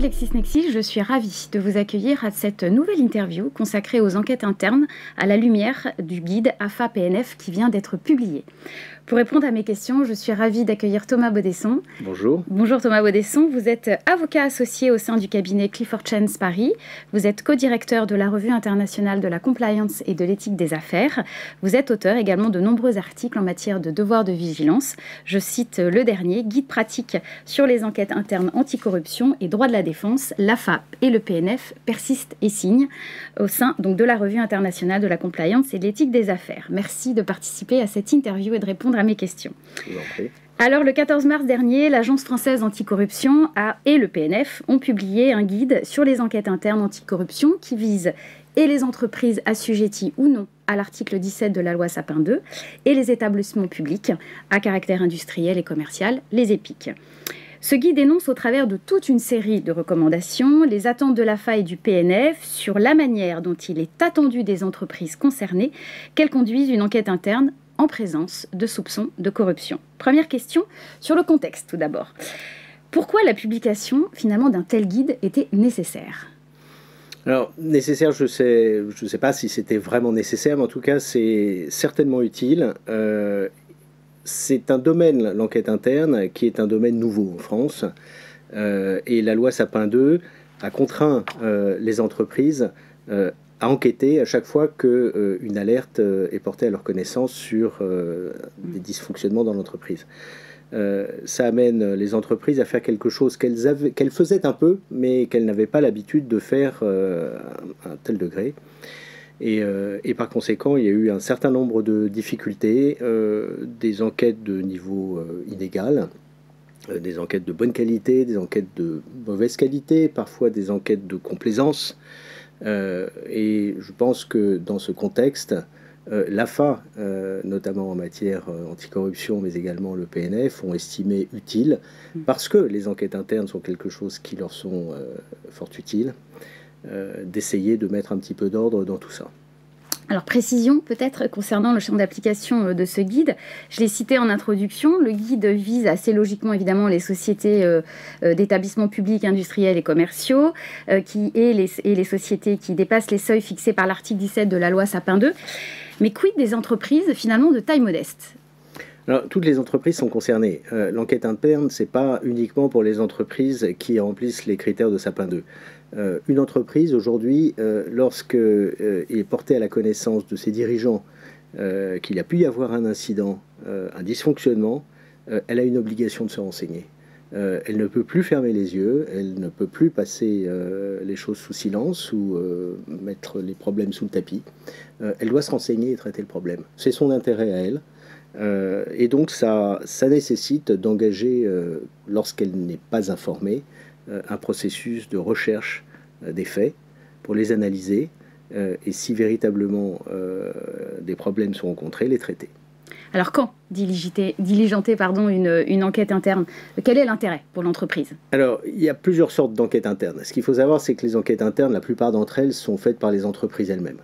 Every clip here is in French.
de LexisNexis, je suis ravie de vous accueillir à cette nouvelle interview consacrée aux enquêtes internes à la lumière du guide AFA-PNF qui vient d'être publié. Pour répondre à mes questions, je suis ravie d'accueillir Thomas Baudesson. Bonjour. Bonjour Thomas Baudesson, vous êtes avocat associé au sein du cabinet Clifford Chance Paris. Vous êtes co-directeur de la Revue internationale de la compliance et de l'éthique des affaires. Vous êtes auteur également de nombreux articles en matière de devoir de vigilance. Je cite le dernier, Guide pratique sur les enquêtes internes anticorruption et droit de la défense. L'AFA et le PNF persistent et signent au sein donc, de la Revue internationale de la compliance et de l'éthique des affaires. Merci de participer à cette interview et de répondre à mes questions. Je vous en prie. Alors, le 14 mars dernier, l'Agence française anticorruption et le PNF ont publié un guide sur les enquêtes internes anticorruption qui vise et les entreprises assujetties ou non à l'article 17 de la loi Sapin II et les établissements publics à caractère industriel et commercial, les EPIC. Ce guide énonce au travers de toute une série de recommandations les attentes de l'AFA et du PNF sur la manière dont il est attendu des entreprises concernées qu'elles conduisent une enquête interne en présence de soupçons de corruption. Première question sur le contexte tout d'abord. Pourquoi la publication finalement d'un tel guide était nécessaire ? Alors, nécessaire, je sais pas si c'était vraiment nécessaire, mais en tout cas, c'est certainement utile. C'est un domaine, l'enquête interne, qui est un domaine nouveau en France. Et la loi Sapin II a contraint les entreprises à enquêter à chaque fois qu'une alerte est portée à leur connaissance sur des dysfonctionnements dans l'entreprise. Ça amène les entreprises à faire quelque chose qu'elles faisaient un peu, mais qu'elles n'avaient pas l'habitude de faire à un tel degré. Et par conséquent, il y a eu un certain nombre de difficultés, des enquêtes de niveau inégal, des enquêtes de bonne qualité, des enquêtes de mauvaise qualité, parfois des enquêtes de complaisance. Et je pense que dans ce contexte, l'AFA, notamment en matière anticorruption, mais également le PNF, ont estimé utile, parce que les enquêtes internes sont quelque chose qui leur sont fort utiles, d'essayer de mettre un petit peu d'ordre dans tout ça. Alors, précision peut-être concernant le champ d'application de ce guide. Je l'ai cité en introduction. Le guide vise assez logiquement, évidemment, les sociétés d'établissements publics, industriels et commerciaux et les sociétés qui dépassent les seuils fixés par l'article 17 de la loi Sapin II. Mais quid des entreprises, finalement, de taille modeste ? Alors, toutes les entreprises sont concernées. L'enquête interne, ce n'est pas uniquement pour les entreprises qui remplissent les critères de Sapin II. Une entreprise, aujourd'hui, lorsqu'il est porté à la connaissance de ses dirigeants qu'il a pu y avoir un incident, un dysfonctionnement, elle a une obligation de se renseigner. Elle ne peut plus fermer les yeux, elle ne peut plus passer les choses sous silence ou mettre les problèmes sous le tapis. Elle doit se renseigner et traiter le problème. C'est son intérêt à elle. Et donc ça nécessite d'engager, lorsqu'elle n'est pas informée, un processus de recherche des faits pour les analyser et si véritablement des problèmes sont rencontrés, les traiter. Alors quand diligenter une enquête interne, quel est l'intérêt pour l'entreprise ? Alors, il y a plusieurs sortes d'enquêtes internes. Ce qu'il faut savoir, c'est que les enquêtes internes, la plupart d'entre elles sont faites par les entreprises elles-mêmes.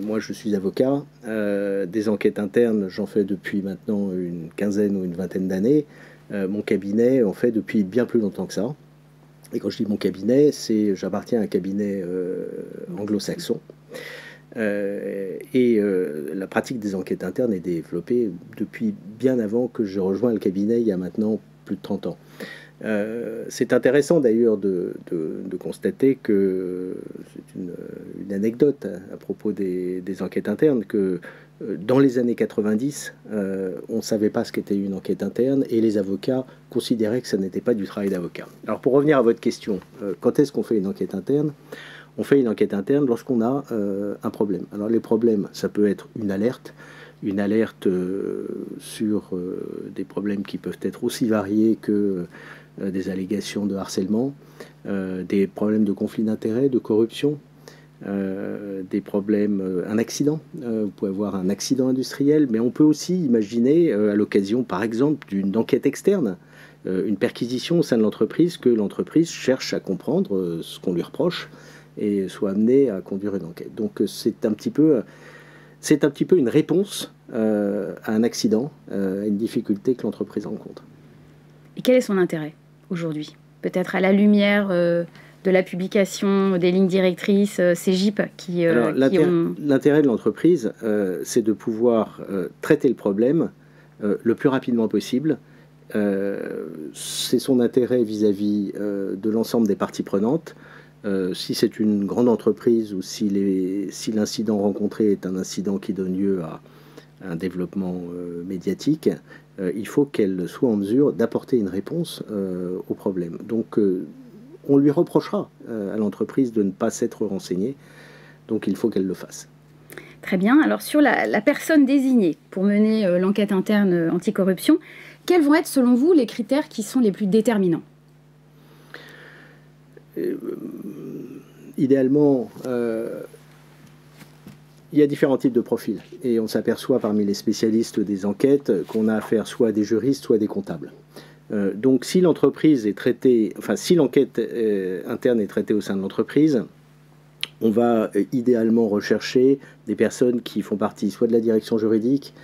Moi, je suis avocat. Des enquêtes internes, j'en fais depuis maintenant une quinzaine ou une vingtaine d'années. Mon cabinet en fait depuis bien plus longtemps que ça. Et quand je dis mon cabinet, j'appartiens à un cabinet anglo-saxon. La pratique des enquêtes internes est développée depuis bien avant que je rejoins le cabinet, il y a maintenant plus de 30 ans. C'est intéressant d'ailleurs de constater que c'est une anecdote à propos des enquêtes internes, que dans les années 90, on ne savait pas ce qu'était une enquête interne et les avocats considéraient que ça n'était pas du travail d'avocat. Alors pour revenir à votre question, quand est-ce qu'on fait une enquête interne ? On fait une enquête interne lorsqu'on a un problème. Alors les problèmes, ça peut être une alerte sur des problèmes qui peuvent être aussi variés que des allégations de harcèlement, des problèmes de conflit d'intérêts, de corruption, des problèmes, un accident. Vous pouvez avoir un accident industriel, mais on peut aussi imaginer, à l'occasion, par exemple, d'une enquête externe, une perquisition au sein de l'entreprise, que l'entreprise cherche à comprendre ce qu'on lui reproche et soit amenée à conduire une enquête. Donc c'est un petit peu une réponse à un accident, à une difficulté que l'entreprise rencontre. Et quel est son intérêt aujourd'hui ? peut-être à la lumière de la publication des lignes directrices CEGIP qui ont... L'intérêt de l'entreprise, c'est de pouvoir traiter le problème le plus rapidement possible. C'est son intérêt vis-à-vis de l'ensemble des parties prenantes. Si c'est une grande entreprise ou si l'incident rencontré est un incident qui donne lieu à un développement médiatique, il faut qu'elle soit en mesure d'apporter une réponse au problème. Donc on lui reprochera à l'entreprise de ne pas s'être renseignée, donc il faut qu'elle le fasse. Très bien. Alors sur la personne désignée pour mener l'enquête interne anticorruption, quels vont être selon vous les critères qui sont les plus déterminants ? Idéalement, il y a différents types de profils et on s'aperçoit parmi les spécialistes des enquêtes qu'on a affaire soit à des juristes, soit à des comptables. Donc si l'entreprise est traitée, enfin si l'enquête interne est traitée au sein de l'entreprise, on va idéalement rechercher des personnes qui font partie soit de la direction juridique,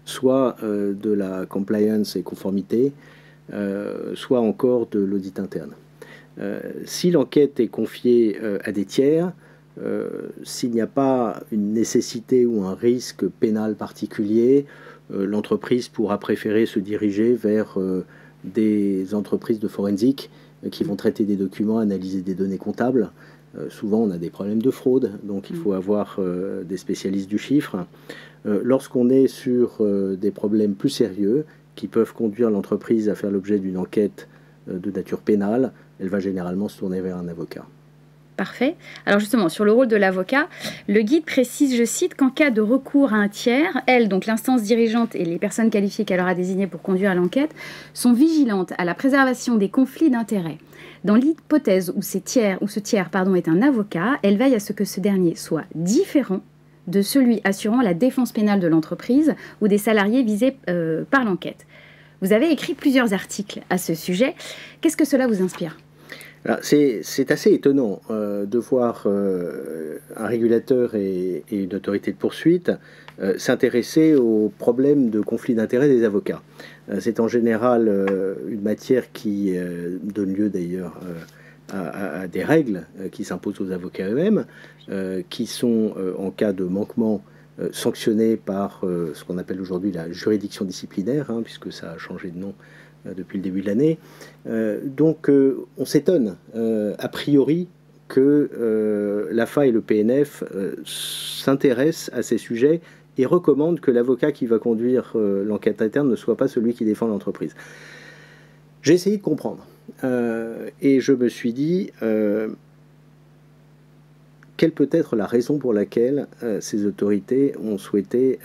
soit de la compliance et conformité, soit encore de l'audit interne. Si l'enquête est confiée à des tiers, s'il n'y a pas une nécessité ou un risque pénal particulier, l'entreprise pourra préférer se diriger vers des entreprises de forensique qui vont traiter des documents, analyser des données comptables. Souvent, on a des problèmes de fraude, donc il faut avoir des spécialistes du chiffre. Lorsqu'on est sur des problèmes plus sérieux qui peuvent conduire l'entreprise à faire l'objet d'une enquête de nature pénale, elle va généralement se tourner vers un avocat. Parfait. Alors justement, sur le rôle de l'avocat, le guide précise, je cite, qu'en cas de recours à un tiers, elle, donc l'instance dirigeante et les personnes qualifiées qu'elle aura désignées pour conduire l'enquête, sont vigilantes à la préservation des conflits d'intérêts. Dans l'hypothèse où ce tiers est un avocat, elle veille à ce que ce dernier soit différent de celui assurant la défense pénale de l'entreprise ou des salariés visés par l'enquête. Vous avez écrit plusieurs articles à ce sujet. Qu'est-ce que cela vous inspire ? C'est assez étonnant de voir un régulateur et une autorité de poursuite s'intéresser aux problèmes de conflit d'intérêts des avocats. C'est en général une matière qui donne lieu d'ailleurs à des règles qui s'imposent aux avocats eux-mêmes, qui sont en cas de manquement sanctionnés par ce qu'on appelle aujourd'hui la juridiction disciplinaire, puisque ça a changé de nom depuis le début de l'année. Donc on s'étonne a priori que l'AFA et le PNF s'intéressent à ces sujets et recommandent que l'avocat qui va conduire l'enquête interne ne soit pas celui qui défend l'entreprise. J'ai essayé de comprendre et je me suis dit quelle peut être la raison pour laquelle ces autorités ont souhaité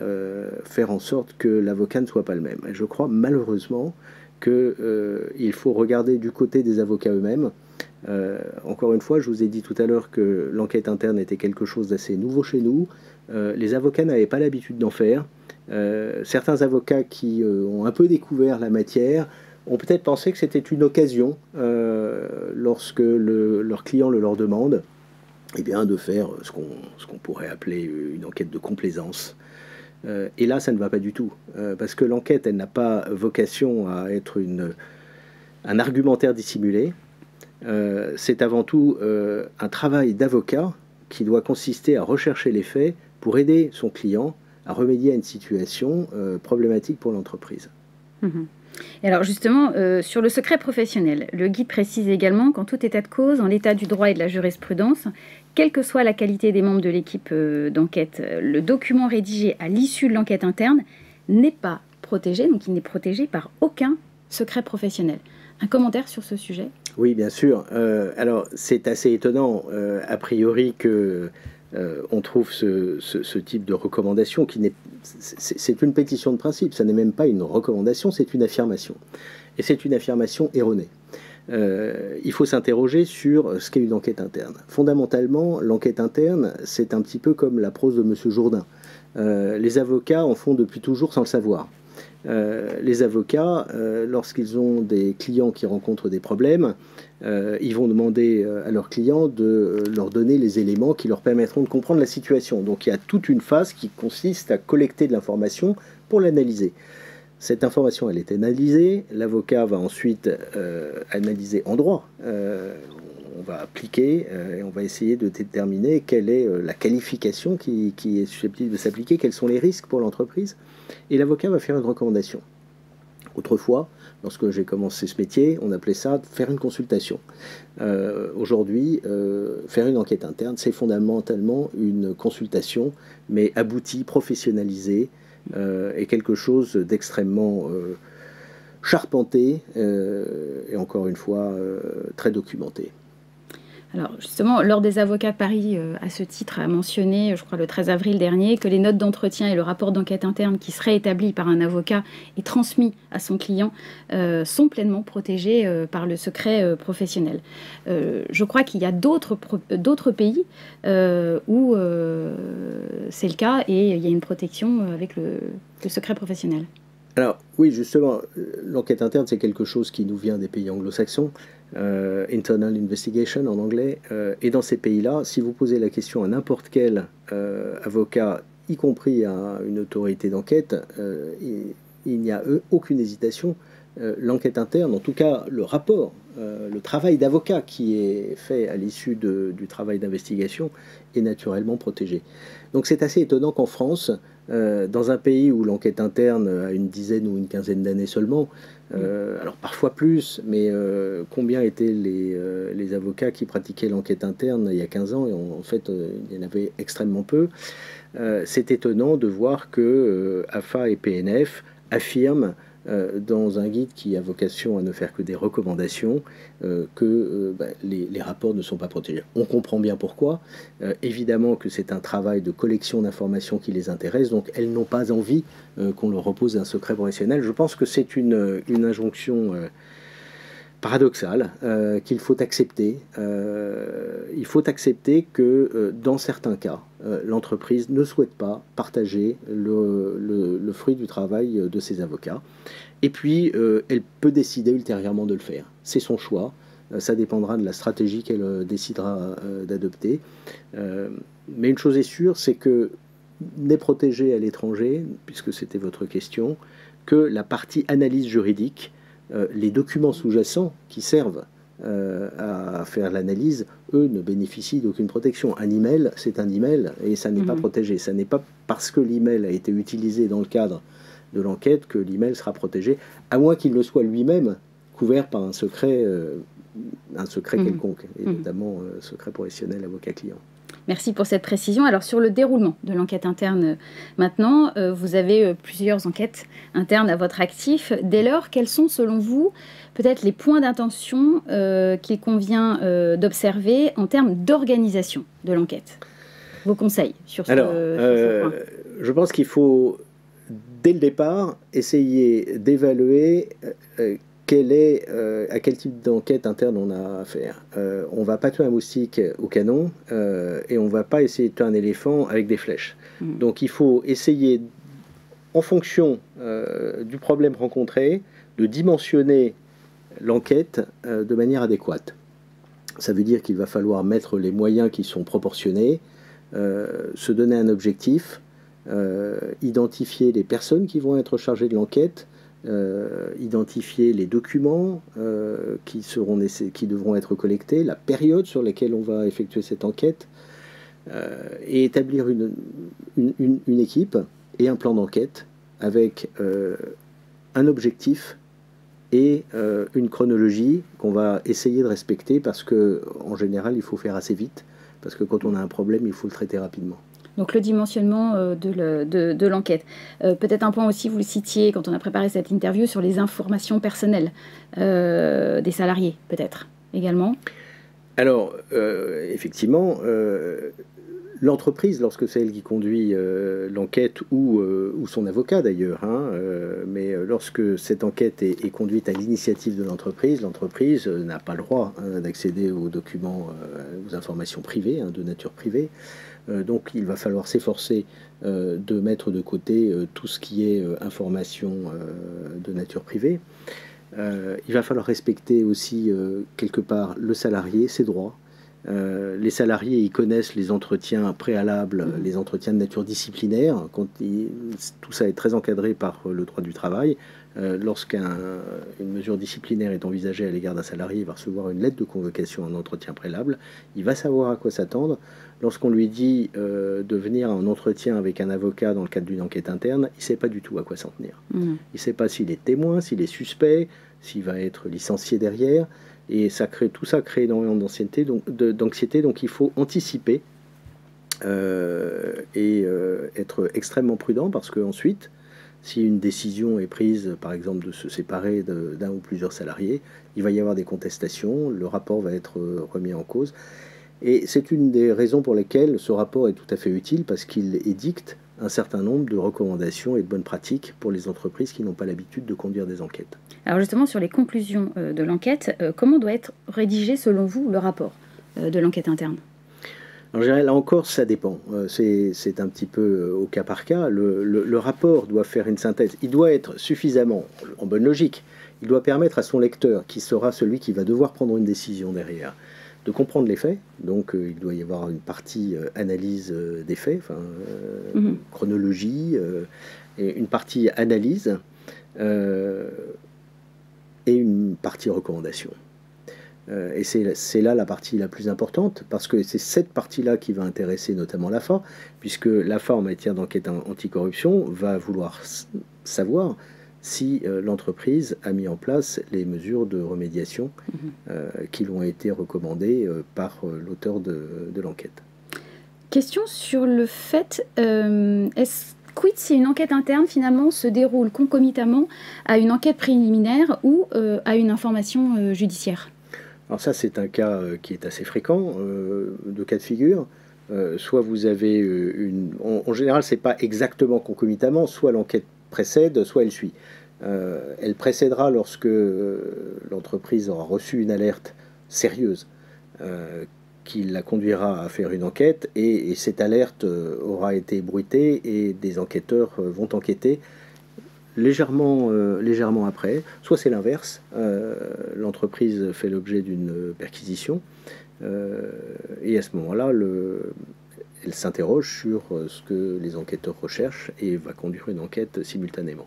faire en sorte que l'avocat ne soit pas le même. Et je crois malheureusement qu'il faut regarder du côté des avocats eux-mêmes. Encore une fois, je vous ai dit tout à l'heure que l'enquête interne était quelque chose d'assez nouveau chez nous. Les avocats n'avaient pas l'habitude d'en faire. Certains avocats qui ont un peu découvert la matière ont peut-être pensé que c'était une occasion, lorsque leur client le leur demande, eh bien, de faire ce qu'on pourrait appeler une enquête de complaisance. Et là, ça ne va pas du tout, parce que l'enquête, elle n'a pas vocation à être un argumentaire dissimulé. C'est avant tout un travail d'avocat qui doit consister à rechercher les faits pour aider son client à remédier à une situation problématique pour l'entreprise. Et alors justement, sur le secret professionnel, le guide précise également qu'en tout état de cause, en l'état du droit et de la jurisprudence, quelle que soit la qualité des membres de l'équipe d'enquête, le document rédigé à l'issue de l'enquête interne n'est pas protégé, donc il n'est protégé par aucun secret professionnel. Un commentaire sur ce sujet ? Oui, bien sûr. Alors, c'est assez étonnant, a priori, que on trouve ce type de recommandation qui n'est... C'est une pétition de principe, ça n'est même pas une recommandation, c'est une affirmation. Et c'est une affirmation erronée. Il faut s'interroger sur ce qu'est une enquête interne. Fondamentalement, l'enquête interne, c'est un petit peu comme la prose de M. Jourdain. Les avocats en font depuis toujours sans le savoir. Les avocats, lorsqu'ils ont des clients qui rencontrent des problèmes, ils vont demander à leurs clients de leur donner les éléments qui leur permettront de comprendre la situation. Donc il y a toute une phase qui consiste à collecter de l'information pour l'analyser. Cette information, elle est analysée. L'avocat va ensuite analyser en droit. On va appliquer et on va essayer de déterminer quelle est la qualification qui est susceptible de s'appliquer, quels sont les risques pour l'entreprise. Et l'avocat va faire une recommandation. Autrefois, lorsque j'ai commencé ce métier, on appelait ça faire une consultation. Aujourd'hui, faire une enquête interne, c'est fondamentalement une consultation, mais aboutie, professionnalisée, et quelque chose d'extrêmement charpenté, et encore une fois, très documenté. Alors justement, l'Ordre des avocats de Paris, à ce titre, a mentionné, je crois le 13 avril dernier, que les notes d'entretien et le rapport d'enquête interne qui serait établi par un avocat et transmis à son client sont pleinement protégés par le secret professionnel. Je crois qu'il y a d'autres pays où c'est le cas et il y a une protection avec le secret professionnel. Alors oui, justement, l'enquête interne, c'est quelque chose qui nous vient des pays anglo-saxons, internal investigation en anglais, et dans ces pays-là, si vous posez la question à n'importe quel avocat, y compris à une autorité d'enquête, il n'y a aucune hésitation. L'enquête interne, en tout cas le rapport, le travail d'avocat qui est fait à l'issue du travail d'investigation est naturellement protégé. Donc c'est assez étonnant qu'en France, dans un pays où l'enquête interne a une dizaine ou une quinzaine d'années seulement, alors parfois plus, mais combien étaient les avocats qui pratiquaient l'enquête interne il y a 15 ans, et en fait il y en avait extrêmement peu. C'est étonnant de voir que AFA et PNF affirment dans un guide qui a vocation à ne faire que des recommandations, que les rapports ne sont pas protégés. On comprend bien pourquoi. Évidemment que c'est un travail de collection d'informations qui les intéresse, donc elles n'ont pas envie qu'on leur repose un secret professionnel. Je pense que c'est une injonction paradoxale qu'il faut accepter. Il faut accepter que dans certains cas, l'entreprise ne souhaite pas partager le fruit du travail de ses avocats. Et puis, elle peut décider ultérieurement de le faire. C'est son choix. Ça dépendra de la stratégie qu'elle décidera d'adopter. Mais une chose est sûre, c'est que n'est protégé à l'étranger, puisque c'était votre question, que la partie analyse juridique, les documents sous-jacents qui servent à faire l'analyse, eux, ne bénéficient d'aucune protection. Un email, c'est un email et ça n'est pas protégé. Ça n'est pas parce que l'email a été utilisé dans le cadre de l'enquête que l'email sera protégé, à moins qu'il ne soit lui-même couvert par un secret quelconque, et notamment secret professionnel avocat-client. Merci pour cette précision. Alors sur le déroulement de l'enquête interne maintenant, vous avez plusieurs enquêtes internes à votre actif. Dès lors, quels sont selon vous peut-être les points d'intention qu'il convient d'observer en termes d'organisation de l'enquête? Vos conseils sur ce point. Je pense qu'il faut, dès le départ, essayer d'évaluer à quel type d'enquête interne on a affaire. On ne va pas tuer un moustique au canon et on ne va pas essayer de tuer un éléphant avec des flèches. Donc il faut essayer, en fonction du problème rencontré, de dimensionner l'enquête de manière adéquate. Ça veut dire qu'il va falloir mettre les moyens qui sont proportionnés, se donner un objectif, identifier les personnes qui vont être chargées de l'enquête, identifier les documents qui devront être collectés, la période sur laquelle on va effectuer cette enquête, et établir une équipe et un plan d'enquête avec un objectif et une chronologie qu'on va essayer de respecter, parce que en général il faut faire assez vite, parce que quand on a un problème il faut le traiter rapidement. Donc le dimensionnement de l'enquête. Peut-être un point aussi, vous le citiez quand on a préparé cette interview, sur les informations personnelles des salariés, peut-être, également. Alors, effectivement, l'entreprise, lorsque c'est elle qui conduit l'enquête, ou son avocat d'ailleurs, mais lorsque cette enquête est conduite à l'initiative de l'entreprise, l'entreprise n'a pas le droit d'accéder aux documents, aux informations privées, de nature privée. Donc il va falloir s'efforcer de mettre de côté tout ce qui est information de nature privée. Il va falloir respecter aussi quelque part le salarié, ses droits. Les salariés, ils connaissent les entretiens préalables, les entretiens de nature disciplinaire. Tout ça est très encadré par le droit du travail. Lorsqu'une mesure disciplinaire est envisagée à l'égard d'un salarié, il va recevoir une lettre de convocation en entretien préalable. Il va savoir à quoi s'attendre. Lorsqu'on lui dit de venir à un entretien avec un avocat dans le cadre d'une enquête interne, il ne sait pas du tout à quoi s'en tenir. Il ne sait pas s'il est témoin, s'il est suspect, s'il va être licencié derrière. Et tout ça crée énormément d'anxiété, donc il faut anticiper et être extrêmement prudent, parce qu'ensuite, si une décision est prise, par exemple de se séparer d'un ou plusieurs salariés, il va y avoir des contestations, le rapport va être remis en cause. Et c'est une des raisons pour lesquelles ce rapport est tout à fait utile, parce qu'il édicte un certain nombre de recommandations et de bonnes pratiques pour les entreprises qui n'ont pas l'habitude de conduire des enquêtes. Alors justement, sur les conclusions de l'enquête, comment doit être rédigé selon vous le rapport de l'enquête interne? En général, là encore, ça dépend. C'est un petit peu au cas par cas. Le rapport doit faire une synthèse. Il doit être suffisamment, en bonne logique, il doit permettre à son lecteur, qui sera celui qui va devoir prendre une décision derrière, de comprendre les faits. Donc il doit y avoir une partie analyse des faits, chronologie, et une partie analyse, et une partie recommandation. Et c'est là la partie la plus importante, parce que c'est cette partie-là qui va intéresser notamment l'AFA, puisque l'AFA, en matière d'enquête anticorruption, va vouloir savoir si l'entreprise a mis en place les mesures de remédiation qui lui ont été recommandées par l'auteur de l'enquête. Question sur le fait, quid si une enquête interne finalement se déroule concomitamment à une enquête préliminaire ou à une information judiciaire? Alors ça, c'est un cas qui est assez fréquent, de cas de figure. Soit vous avez en général, c'est pas exactement concomitamment, soit l'enquête précède, soit elle suit. Elle précédera lorsque l'entreprise aura reçu une alerte sérieuse qui la conduira à faire une enquête, et cette alerte aura été bruitée et des enquêteurs vont enquêter légèrement après. Soit c'est l'inverse, l'entreprise fait l'objet d'une perquisition et à ce moment-là, elle s'interroge sur ce que les enquêteurs recherchent et va conduire une enquête simultanément.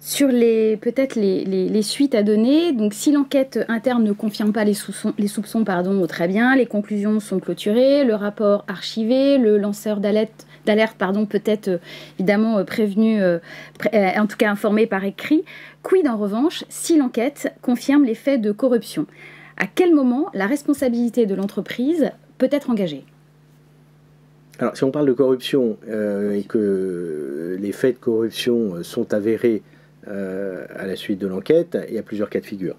Sur peut-être les suites à donner, donc si l'enquête interne ne confirme pas les soupçons, très bien, les conclusions sont clôturées, le rapport archivé, le lanceur d'alerte peut être évidemment prévenu, en tout cas informé par écrit. Quid en revanche si l'enquête confirme les faits de corruption? À quel moment la responsabilité de l'entreprise peut être engagée? Alors si on parle de corruption et que les faits de corruption sont avérés à la suite de l'enquête, il y a plusieurs cas de figure.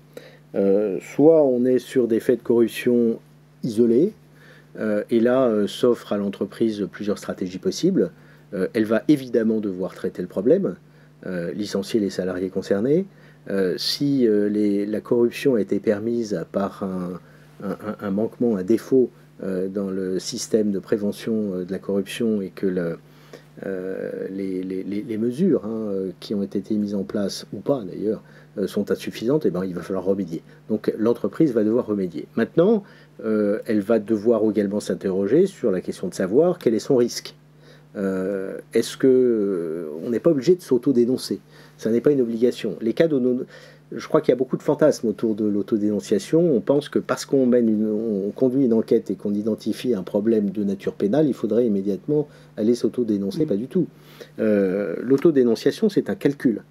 Soit on est sur des faits de corruption isolés, et là s'offrent à l'entreprise plusieurs stratégies possibles. Elle va évidemment devoir traiter le problème, licencier les salariés concernés. Si la corruption a été permise par un manquement, un défaut dans le système de prévention de la corruption, et que les mesures qui ont été mises en place, ou pas d'ailleurs, sont insuffisantes, et il va falloir remédier. Donc l'entreprise va devoir remédier. Maintenant, elle va devoir également s'interroger sur la question de savoir quel est son risque. Est-ce qu'on n'est pas obligé de s'auto-dénoncer? Ça n'est pas une obligation. Je crois qu'il y a beaucoup de fantasmes autour de l'autodénonciation. On pense que parce qu'on conduit une enquête et qu'on identifie un problème de nature pénale, il faudrait immédiatement aller s'autodénoncer. Pas du tout. L'autodénonciation, c'est un calcul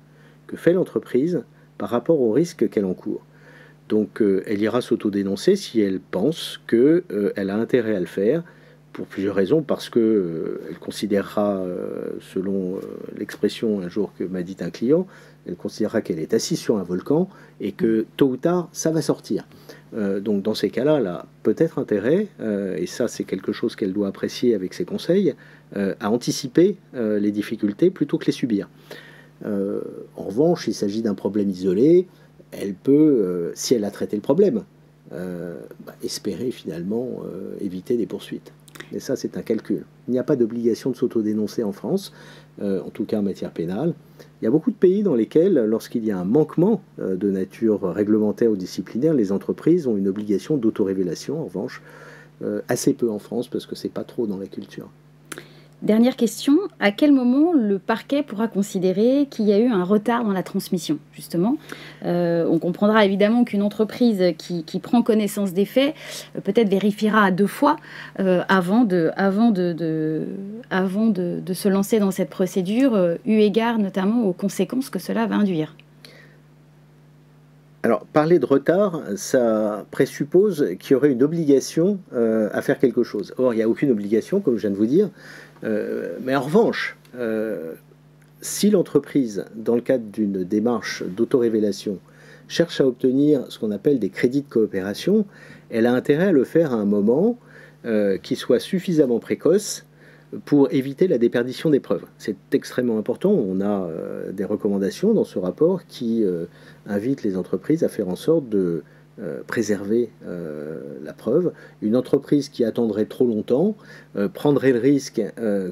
que fait l'entreprise par rapport au risque qu'elle encourt. Donc elle ira s'autodénoncer si elle pense qu'elle a intérêt à le faire, pour plusieurs raisons, parce qu'elle considérera, selon l'expression un jour que m'a dit un client, elle considérera qu'elle est assise sur un volcan et que tôt ou tard, ça va sortir. Donc dans ces cas-là, elle a peut-être intérêt, et ça c'est quelque chose qu'elle doit apprécier avec ses conseils, à anticiper les difficultés plutôt que les subir. En revanche, il s'agit d'un problème isolé, elle peut, si elle a traité le problème, espérer finalement éviter des poursuites. Et ça, c'est un calcul. Il n'y a pas d'obligation de s'autodénoncer en France, en tout cas en matière pénale. Il y a beaucoup de pays dans lesquels, lorsqu'il y a un manquement de nature réglementaire ou disciplinaire, les entreprises ont une obligation d'autorévélation. En revanche, assez peu en France, parce que c'est pas trop dans la culture. Dernière question, à quel moment le parquet pourra considérer qu'il y a eu un retard dans la transmission, justement? On comprendra évidemment qu'une entreprise qui prend connaissance des faits peut-être vérifiera à 2 fois avant de se lancer dans cette procédure, eu égard notamment aux conséquences que cela va induire. Alors, parler de retard, ça présuppose qu'il y aurait une obligation à faire quelque chose. Or, il n'y a aucune obligation, comme je viens de vous dire. Mais en revanche, si l'entreprise, dans le cadre d'une démarche d'autorévélation, cherche à obtenir ce qu'on appelle des crédits de coopération, elle a intérêt à le faire à un moment qui soit suffisamment précoce pour éviter la déperdition des preuves. C'est extrêmement important. On a des recommandations dans ce rapport qui invitent les entreprises à faire en sorte de préserver la preuve. Une entreprise qui attendrait trop longtemps prendrait le risque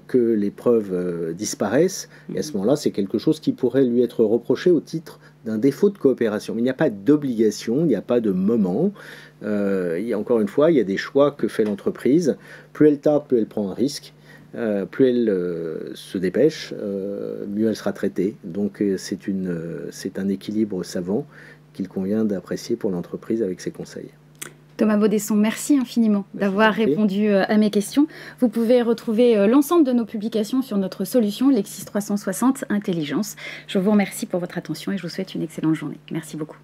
que les preuves disparaissent, et à ce moment-là, c'est quelque chose qui pourrait lui être reproché au titre d'un défaut de coopération. Mais il n'y a pas d'obligation, il n'y a pas de moment. Encore une fois, il y a des choix que fait l'entreprise. Plus elle tarde, plus elle prend un risque. Plus elle se dépêche, mieux elle sera traitée. Donc c'est un équilibre savant qu'il convient d'apprécier pour l'entreprise avec ses conseils. Thomas Baudesson, merci infiniment d'avoir répondu à mes questions. Vous pouvez retrouver l'ensemble de nos publications sur notre solution Lexis 360 Intelligence. Je vous remercie pour votre attention et je vous souhaite une excellente journée. Merci beaucoup.